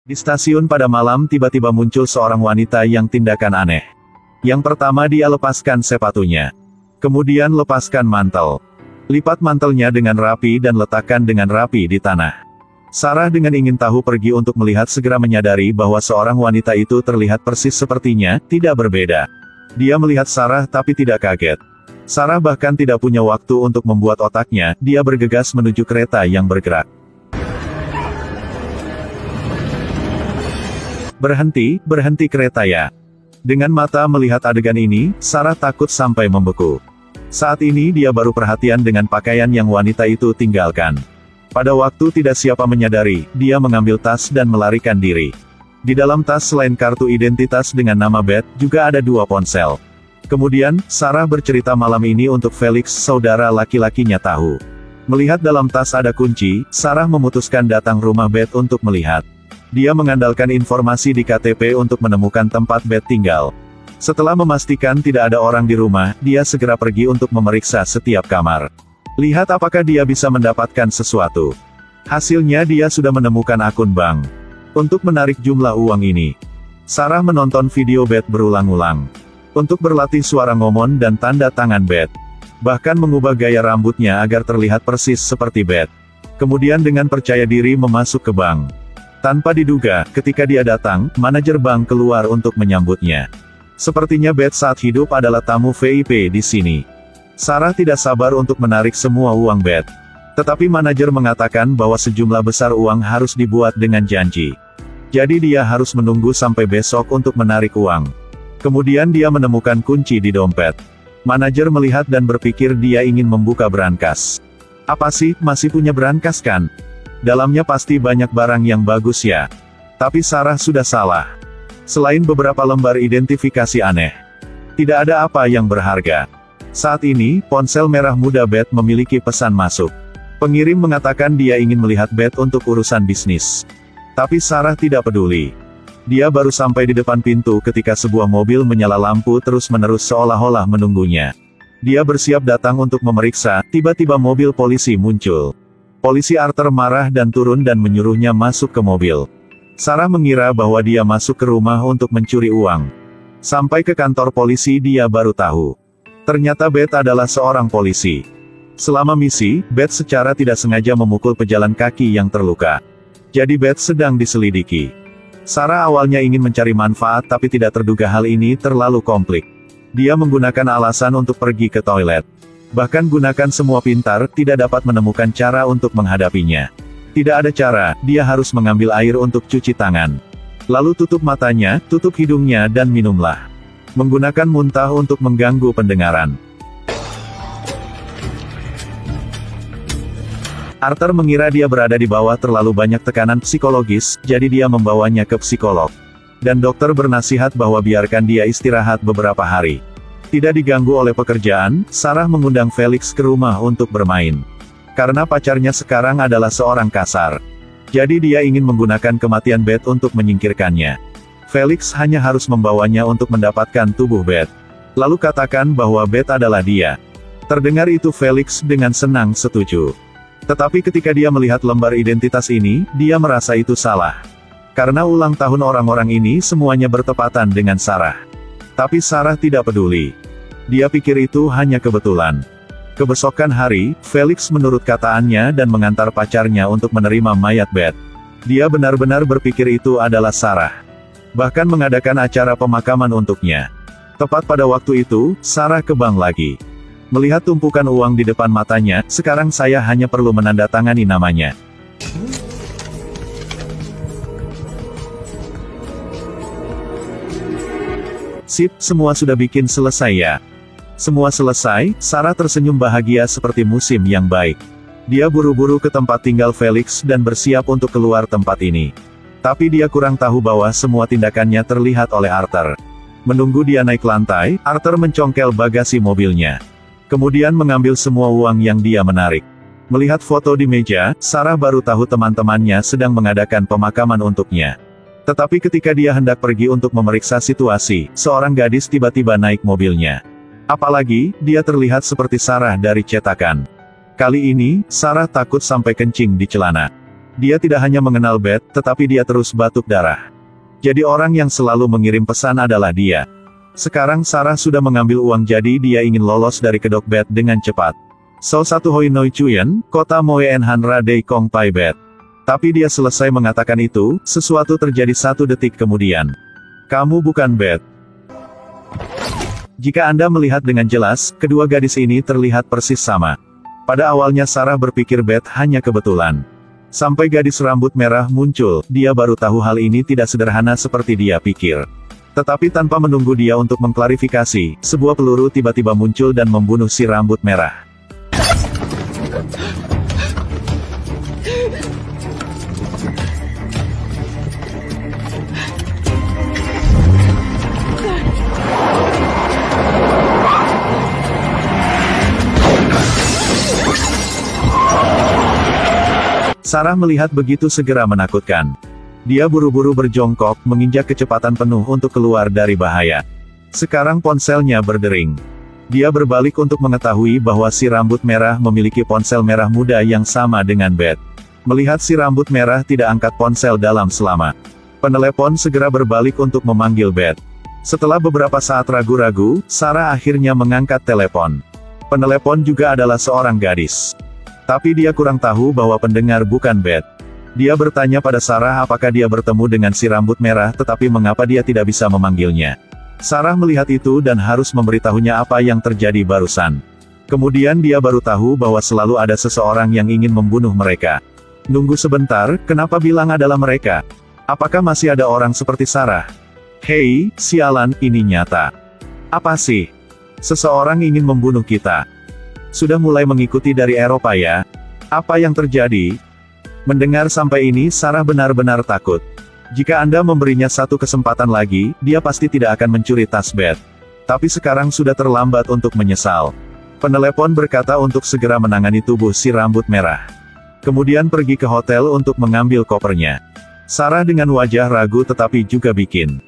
Di stasiun pada malam tiba-tiba muncul seorang wanita yang tindakan aneh. Yang pertama dia lepaskan sepatunya. Kemudian lepaskan mantel. Lipat mantelnya dengan rapi dan letakkan dengan rapi di tanah. Sarah dengan ingin tahu pergi untuk melihat segera menyadari bahwa seorang wanita itu terlihat persis sepertinya, tidak berbeda. Dia melihat Sarah tapi tidak kaget. Sarah bahkan tidak punya waktu untuk membuat otaknya, dia bergegas menuju kereta yang bergerak. Berhenti, berhenti kereta ya. Dengan mata melihat adegan ini, Sarah takut sampai membeku. Saat ini dia baru perhatian dengan pakaian yang wanita itu tinggalkan. Pada waktu tidak siapa menyadari, dia mengambil tas dan melarikan diri. Di dalam tas selain kartu identitas dengan nama Beth, juga ada 2 ponsel. Kemudian, Sarah bercerita malam ini untuk Felix, saudara laki-lakinya tahu. Melihat dalam tas ada kunci, Sarah memutuskan datang rumah Beth untuk melihat. Dia mengandalkan informasi di KTP untuk menemukan tempat Beth tinggal. Setelah memastikan tidak ada orang di rumah, dia segera pergi untuk memeriksa setiap kamar. Lihat apakah dia bisa mendapatkan sesuatu. Hasilnya dia sudah menemukan akun bank. Untuk menarik jumlah uang ini, Sarah menonton video Beth berulang-ulang. Untuk berlatih suara ngomong dan tanda tangan Beth. Bahkan mengubah gaya rambutnya agar terlihat persis seperti Beth. Kemudian dengan percaya diri memasuk ke bank. Tanpa diduga, ketika dia datang, manajer bank keluar untuk menyambutnya. Sepertinya Beth saat hidup adalah tamu VIP di sini. Sarah tidak sabar untuk menarik semua uang Beth. Tetapi manajer mengatakan bahwa sejumlah besar uang harus dibuat dengan janji. Jadi dia harus menunggu sampai besok untuk menarik uang. Kemudian dia menemukan kunci di dompet. Manajer melihat dan berpikir dia ingin membuka brankas. Apa sih, masih punya brankas kan? Dalamnya pasti banyak barang yang bagus ya. Tapi Sarah sudah salah. Selain beberapa lembar identifikasi aneh, tidak ada apa yang berharga. Saat ini, ponsel merah muda Beth memiliki pesan masuk. Pengirim mengatakan dia ingin melihat Beth untuk urusan bisnis. Tapi Sarah tidak peduli. Dia baru sampai di depan pintu ketika sebuah mobil menyala lampu terus-menerus seolah-olah menunggunya. Dia bersiap datang untuk memeriksa, tiba-tiba mobil polisi muncul. Polisi Arthur marah dan turun dan menyuruhnya masuk ke mobil. Sarah mengira bahwa dia masuk ke rumah untuk mencuri uang. Sampai ke kantor polisi dia baru tahu. Ternyata Beth adalah seorang polisi. Selama misi, Beth secara tidak sengaja memukul pejalan kaki yang terluka. Jadi Beth sedang diselidiki. Sarah awalnya ingin mencari manfaat tapi tidak terduga hal ini terlalu komplik. Dia menggunakan alasan untuk pergi ke toilet. Bahkan gunakan semua pintar, tidak dapat menemukan cara untuk menghadapinya. Tidak ada cara, dia harus mengambil air untuk cuci tangan. Lalu tutup matanya, tutup hidungnya dan minumlah. Menggunakan muntah untuk mengganggu pendengaran. Arthur mengira dia berada di bawah terlalu banyak tekanan psikologis, jadi dia membawanya ke psikolog. Dan dokter bernasihat bahwa biarkan dia istirahat beberapa hari. Tidak diganggu oleh pekerjaan, Sarah mengundang Felix ke rumah untuk bermain. Karena pacarnya sekarang adalah seorang kasar. Jadi dia ingin menggunakan kematian Beth untuk menyingkirkannya. Felix hanya harus membawanya untuk mendapatkan tubuh Beth. Lalu katakan bahwa Beth adalah dia. Terdengar itu Felix dengan senang setuju. Tetapi ketika dia melihat lembar identitas ini, dia merasa itu salah. Karena ulang tahun orang-orang ini semuanya bertepatan dengan Sarah. Tapi Sarah tidak peduli. Dia pikir itu hanya kebetulan. Kebesokan hari, Felix menurut kataannya dan mengantar pacarnya untuk menerima mayat Beth. Dia benar-benar berpikir itu adalah Sarah. Bahkan mengadakan acara pemakaman untuknya. Tepat pada waktu itu, Sarah ke bank lagi. Melihat tumpukan uang di depan matanya, sekarang saya hanya perlu menandatangani namanya. Sip, semua sudah bikin selesai ya. Semua selesai, Sarah tersenyum bahagia seperti musim yang baik. Dia buru-buru ke tempat tinggal Felix dan bersiap untuk keluar tempat ini. Tapi dia kurang tahu bahwa semua tindakannya terlihat oleh Arthur. Menunggu dia naik lantai, Arthur mencongkel bagasi mobilnya. Kemudian mengambil semua uang yang dia menarik. Melihat foto di meja, Sarah baru tahu teman-temannya sedang mengadakan pemakaman untuknya. Tetapi ketika dia hendak pergi untuk memeriksa situasi, seorang gadis tiba-tiba naik mobilnya. Apalagi, dia terlihat seperti Sarah dari cetakan. Kali ini, Sarah takut sampai kencing di celana. Dia tidak hanya mengenal Beth, tetapi dia terus batuk darah. Jadi orang yang selalu mengirim pesan adalah dia. Sekarang Sarah sudah mengambil uang, jadi dia ingin lolos dari kedok Beth dengan cepat. So satu Hoi Noi Chuyen, kota Moen Hanra Dei Kong Pai Beth. Tapi dia selesai mengatakan itu, sesuatu terjadi 1 detik kemudian. Kamu bukan Beth. Jika Anda melihat dengan jelas, kedua gadis ini terlihat persis sama. Pada awalnya Sarah berpikir Beth hanya kebetulan. Sampai gadis rambut merah muncul, dia baru tahu hal ini tidak sederhana seperti dia pikir. Tetapi tanpa menunggu dia untuk mengklarifikasi, sebuah peluru tiba-tiba muncul dan membunuh si rambut merah. Sarah melihat begitu segera menakutkan. Dia buru-buru berjongkok, menginjak kecepatan penuh untuk keluar dari bahaya. Sekarang ponselnya berdering. Dia berbalik untuk mengetahui bahwa si rambut merah memiliki ponsel merah muda yang sama dengan Beth. Melihat si rambut merah tidak angkat ponsel dalam selama. Penelepon segera berbalik untuk memanggil Beth. Setelah beberapa saat ragu-ragu, Sarah akhirnya mengangkat telepon. Penelepon juga adalah seorang gadis. Tapi dia kurang tahu bahwa pendengar bukan Beth. Dia bertanya pada Sarah apakah dia bertemu dengan si rambut merah tetapi mengapa dia tidak bisa memanggilnya. Sarah melihat itu dan harus memberitahunya apa yang terjadi barusan. Kemudian dia baru tahu bahwa selalu ada seseorang yang ingin membunuh mereka. Nunggu sebentar, kenapa bilang adalah mereka? Apakah masih ada orang seperti Sarah? Hei, sialan, ini nyata. Apa sih? Seseorang ingin membunuh kita. Sudah mulai mengikuti dari Eropa ya? Apa yang terjadi? Mendengar sampai ini Sarah benar-benar takut. Jika Anda memberinya satu kesempatan lagi, dia pasti tidak akan mencuri tas Beth. Tapi sekarang sudah terlambat untuk menyesal. Penelepon berkata untuk segera menangani tubuh si rambut merah. Kemudian pergi ke hotel untuk mengambil kopernya. Sarah dengan wajah ragu tetapi juga bikin.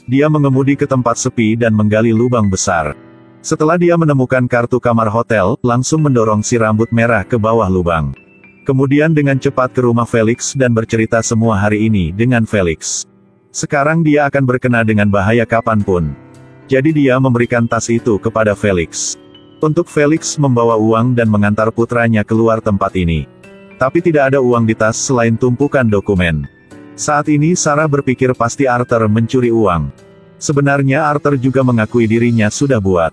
Dia mengemudi ke tempat sepi dan menggali lubang besar. Setelah dia menemukan kartu kamar hotel, langsung mendorong si rambut merah ke bawah lubang. Kemudian dengan cepat ke rumah Felix dan bercerita semua hari ini dengan Felix. Sekarang dia akan berkena dengan bahaya kapanpun. Jadi dia memberikan tas itu kepada Felix. Untuk Felix membawa uang dan mengantar putranya keluar tempat ini. Tapi tidak ada uang di tas selain tumpukan dokumen. Saat ini Sarah berpikir pasti Arthur mencuri uang. Sebenarnya Arthur juga mengakui dirinya sudah buat.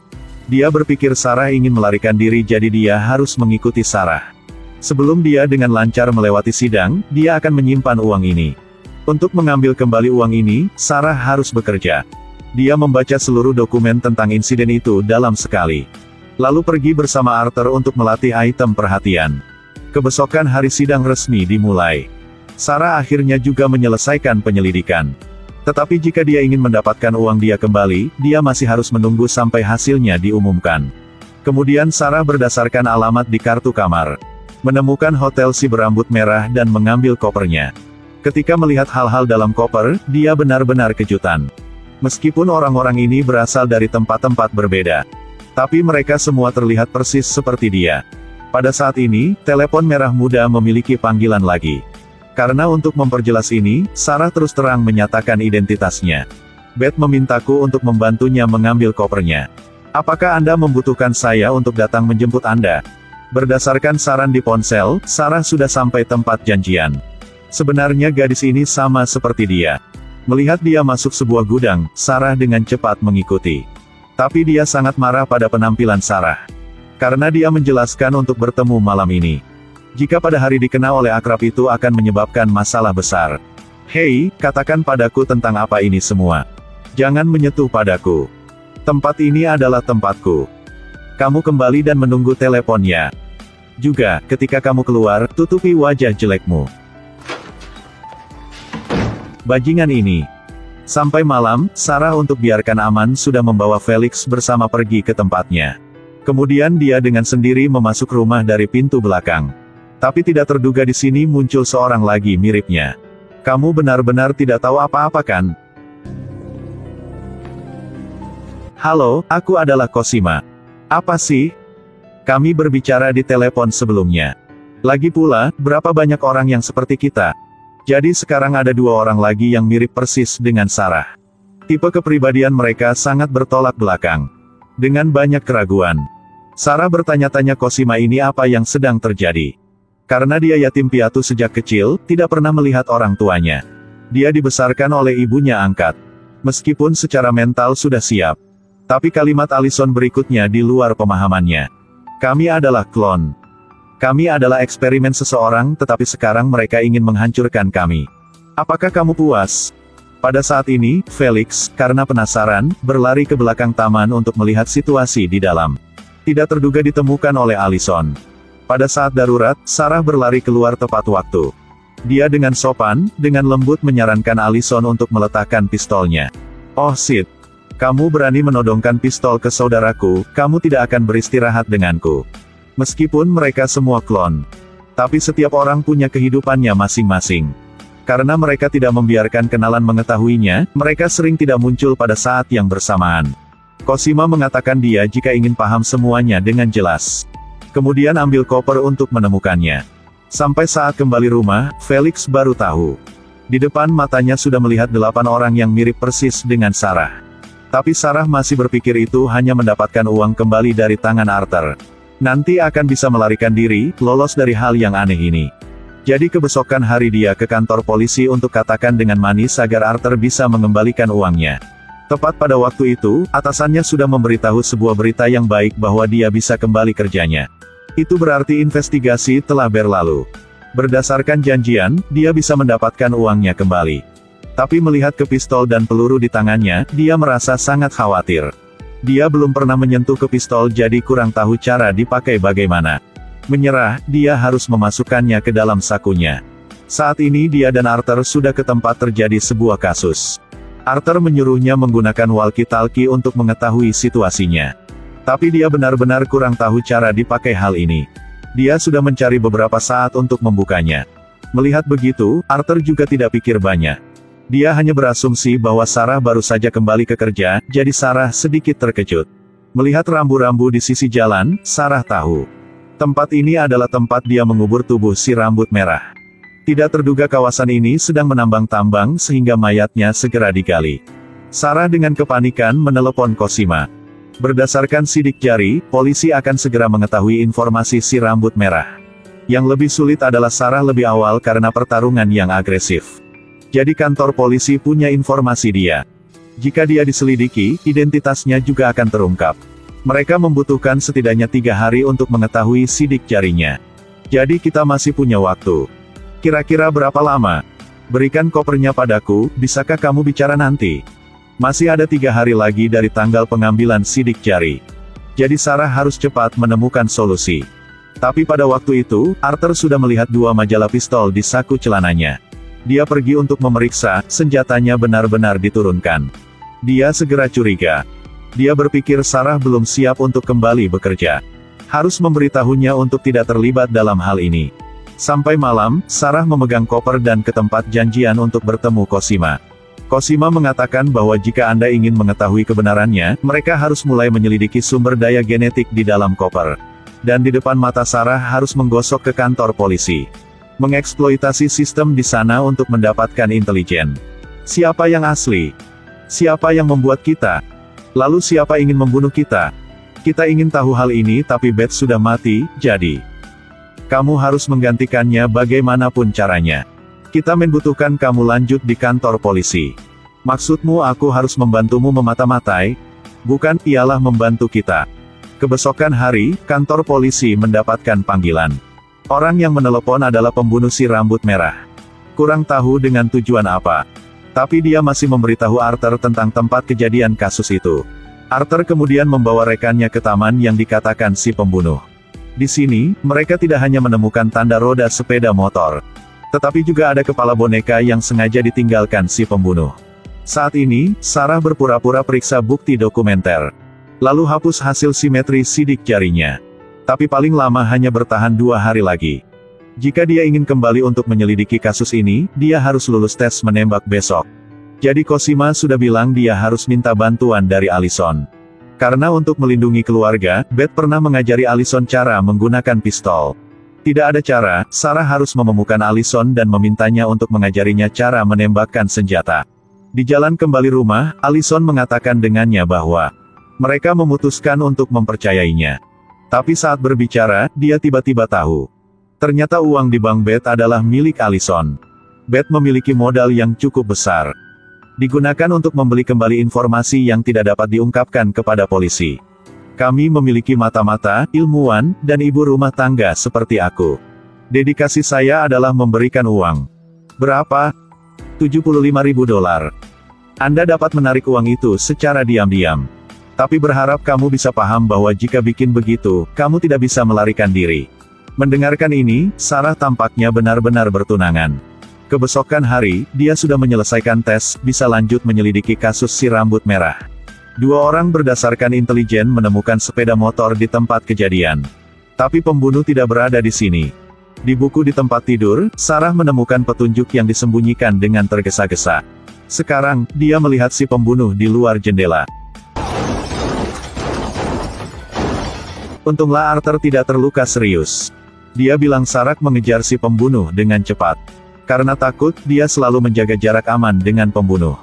Dia berpikir Sarah ingin melarikan diri jadi dia harus mengikuti Sarah. Sebelum dia dengan lancar melewati sidang, dia akan menyimpan uang ini. Untuk mengambil kembali uang ini, Sarah harus bekerja. Dia membaca seluruh dokumen tentang insiden itu dalam sekali. Lalu pergi bersama Arthur untuk melatih item perhatian. Kebesokan hari sidang resmi dimulai. Sarah akhirnya juga menyelesaikan penyelidikan. Tetapi jika dia ingin mendapatkan uang dia kembali, dia masih harus menunggu sampai hasilnya diumumkan. Kemudian Sarah berdasarkan alamat di kartu kamar. Menemukan hotel si berambut merah dan mengambil kopernya. Ketika melihat hal-hal dalam koper, dia benar-benar kejutan. Meskipun orang-orang ini berasal dari tempat-tempat berbeda. Tapi mereka semua terlihat persis seperti dia. Pada saat ini, telepon merah muda memiliki panggilan lagi. Karena untuk memperjelas ini, Sarah terus terang menyatakan identitasnya. Beth memintaku untuk membantunya mengambil kopernya. Apakah Anda membutuhkan saya untuk datang menjemput Anda? Berdasarkan saran di ponsel, Sarah sudah sampai tempat janjian. Sebenarnya gadis ini sama seperti dia. Melihat dia masuk sebuah gudang, Sarah dengan cepat mengikuti. Tapi dia sangat marah pada penampilan Sarah. Karena dia menjelaskan untuk bertemu malam ini. Jika pada hari dikenal oleh akrab itu akan menyebabkan masalah besar. Hei, katakan padaku tentang apa ini semua. Jangan menyentuh padaku. Tempat ini adalah tempatku. Kamu kembali dan menunggu teleponnya. Juga, ketika kamu keluar, tutupi wajah jelekmu. Bajingan ini. Sampai malam, Sarah untuk biarkan aman sudah membawa Felix bersama pergi ke tempatnya. Kemudian dia dengan sendiri memasuk rumah dari pintu belakang. Tapi tidak terduga di sini muncul seorang lagi miripnya. Kamu benar-benar tidak tahu apa-apa kan? Halo, aku adalah Cosima. Apa sih? Kami berbicara di telepon sebelumnya. Lagi pula, berapa banyak orang yang seperti kita? Jadi sekarang ada dua orang lagi yang mirip persis dengan Sarah. Tipe kepribadian mereka sangat bertolak belakang. Dengan banyak keraguan, Sarah bertanya-tanya Cosima ini apa yang sedang terjadi. Karena dia yatim piatu sejak kecil, tidak pernah melihat orang tuanya. Dia dibesarkan oleh ibunya angkat. Meskipun secara mental sudah siap. Tapi kalimat Allison berikutnya di luar pemahamannya. Kami adalah klon. Kami adalah eksperimen seseorang tetapi sekarang mereka ingin menghancurkan kami. Apakah kamu puas? Pada saat ini, Felix, karena penasaran, berlari ke belakang taman untuk melihat situasi di dalam. Tidak terduga ditemukan oleh Allison. Pada saat darurat, Sarah berlari keluar tepat waktu. Dia dengan sopan, dengan lembut menyarankan Allison untuk meletakkan pistolnya. Oh Sid, kamu berani menodongkan pistol ke saudaraku, kamu tidak akan beristirahat denganku. Meskipun mereka semua klon. Tapi setiap orang punya kehidupannya masing-masing. Karena mereka tidak membiarkan kenalan mengetahuinya, mereka sering tidak muncul pada saat yang bersamaan. Cosima mengatakan dia jika ingin paham semuanya dengan jelas. Kemudian ambil koper untuk menemukannya. Sampai saat kembali rumah, Felix baru tahu. Di depan matanya sudah melihat 8 orang yang mirip persis dengan Sarah. Tapi Sarah masih berpikir itu hanya mendapatkan uang kembali dari tangan Arthur. Nanti akan bisa melarikan diri, lolos dari hal yang aneh ini. Jadi kebesokan hari dia ke kantor polisi untuk katakan dengan manis agar Arthur bisa mengembalikan uangnya. Tepat pada waktu itu, atasannya sudah memberitahu sebuah berita yang baik bahwa dia bisa kembali kerjanya. Itu berarti investigasi telah berlalu. Berdasarkan janjian, dia bisa mendapatkan uangnya kembali. Tapi melihat ke pistol dan peluru di tangannya, dia merasa sangat khawatir. Dia belum pernah menyentuh ke pistol jadi kurang tahu cara dipakai bagaimana. Menyerah, dia harus memasukkannya ke dalam sakunya. Saat ini dia dan Arthur sudah ke tempat terjadi sebuah kasus. Arthur menyuruhnya menggunakan walkie-talkie untuk mengetahui situasinya. Tapi dia benar-benar kurang tahu cara dipakai hal ini. Dia sudah mencari beberapa saat untuk membukanya. Melihat begitu, Arthur juga tidak pikir banyak. Dia hanya berasumsi bahwa Sarah baru saja kembali ke kerja, jadi Sarah sedikit terkejut. Melihat rambu-rambu di sisi jalan, Sarah tahu. Tempat ini adalah tempat dia mengubur tubuh si rambut merah. Tidak terduga kawasan ini sedang menambang tambang sehingga mayatnya segera digali. Sarah dengan kepanikan menelepon Cosima. Berdasarkan sidik jari, polisi akan segera mengetahui informasi si rambut merah. Yang lebih sulit adalah Sarah lebih awal karena pertarungan yang agresif. Jadi kantor polisi punya informasi dia. Jika dia diselidiki, identitasnya juga akan terungkap. Mereka membutuhkan setidaknya 3 hari untuk mengetahui sidik jarinya. Jadi kita masih punya waktu. Kira-kira berapa lama? Berikan kopernya padaku, bisakah kamu bicara nanti? Masih ada 3 hari lagi dari tanggal pengambilan sidik jari. Jadi Sarah harus cepat menemukan solusi. Tapi pada waktu itu, Arthur sudah melihat 2 majalah pistol di saku celananya. Dia pergi untuk memeriksa, senjatanya benar-benar diturunkan. Dia segera curiga. Dia berpikir Sarah belum siap untuk kembali bekerja. Harus memberitahunya untuk tidak terlibat dalam hal ini. Sampai malam, Sarah memegang koper dan ke tempat janjian untuk bertemu Cosima. Cosima mengatakan bahwa jika Anda ingin mengetahui kebenarannya, mereka harus mulai menyelidiki sumber daya genetik di dalam koper. Dan di depan mata Sarah harus menggosok ke kantor polisi. Mengeksploitasi sistem di sana untuk mendapatkan intelijen. Siapa yang asli? Siapa yang membuat kita? Lalu siapa ingin membunuh kita? Kita ingin tahu hal ini tapi Beth sudah mati, jadi kamu harus menggantikannya bagaimanapun caranya. Kita membutuhkan kamu lanjut di kantor polisi. Maksudmu aku harus membantumu memata-matai? Bukan, ialah membantu kita. Kebesokan hari, kantor polisi mendapatkan panggilan. Orang yang menelepon adalah pembunuh si rambut merah. Kurang tahu dengan tujuan apa. Tapi dia masih memberitahu Arthur tentang tempat kejadian kasus itu. Arthur kemudian membawa rekannya ke taman yang dikatakan si pembunuh. Di sini, mereka tidak hanya menemukan tanda roda sepeda motor. Tetapi juga ada kepala boneka yang sengaja ditinggalkan si pembunuh. Saat ini, Sarah berpura-pura periksa bukti dokumenter. Lalu hapus hasil simetri sidik jarinya. Tapi paling lama hanya bertahan 2 hari lagi. Jika dia ingin kembali untuk menyelidiki kasus ini, dia harus lulus tes menembak besok. Jadi Cosima sudah bilang dia harus minta bantuan dari Allison. Karena untuk melindungi keluarga, Beth pernah mengajari Allison cara menggunakan pistol. Tidak ada cara, Sarah harus menemukan Allison dan memintanya untuk mengajarinya cara menembakkan senjata. Di jalan kembali rumah, Allison mengatakan dengannya bahwa mereka memutuskan untuk mempercayainya. Tapi saat berbicara, dia tiba-tiba tahu. Ternyata uang di bank Beth adalah milik Allison. Beth memiliki modal yang cukup besar. Digunakan untuk membeli kembali informasi yang tidak dapat diungkapkan kepada polisi. Kami memiliki mata-mata, ilmuwan, dan ibu rumah tangga seperti aku. Dedikasi saya adalah memberikan uang. Berapa? $75.000. Anda dapat menarik uang itu secara diam-diam. Tapi berharap kamu bisa paham bahwa jika bikin begitu, kamu tidak bisa melarikan diri. Mendengarkan ini, Sarah tampaknya benar-benar bertunangan. Kebesokan hari, dia sudah menyelesaikan tes, bisa lanjut menyelidiki kasus si rambut merah. Dua orang berdasarkan intelijen menemukan sepeda motor di tempat kejadian. Tapi pembunuh tidak berada di sini. Di buku di tempat tidur, Sarah menemukan petunjuk yang disembunyikan dengan tergesa-gesa. Sekarang, dia melihat si pembunuh di luar jendela. Untunglah Arthur tidak terluka serius. Dia bilang Sarah mengejar si pembunuh dengan cepat. Karena takut, dia selalu menjaga jarak aman dengan pembunuh.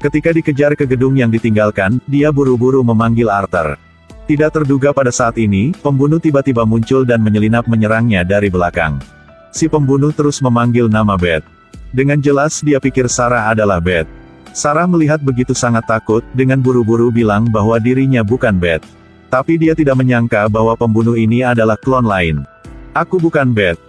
Ketika dikejar ke gedung yang ditinggalkan, dia buru-buru memanggil Arthur. Tidak terduga pada saat ini, pembunuh tiba-tiba muncul dan menyelinap menyerangnya dari belakang. Si pembunuh terus memanggil nama Beth. Dengan jelas dia pikir Sarah adalah Beth. Sarah melihat begitu sangat takut, dengan buru-buru bilang bahwa dirinya bukan Beth. Tapi dia tidak menyangka bahwa pembunuh ini adalah klon lain. Aku bukan Beth.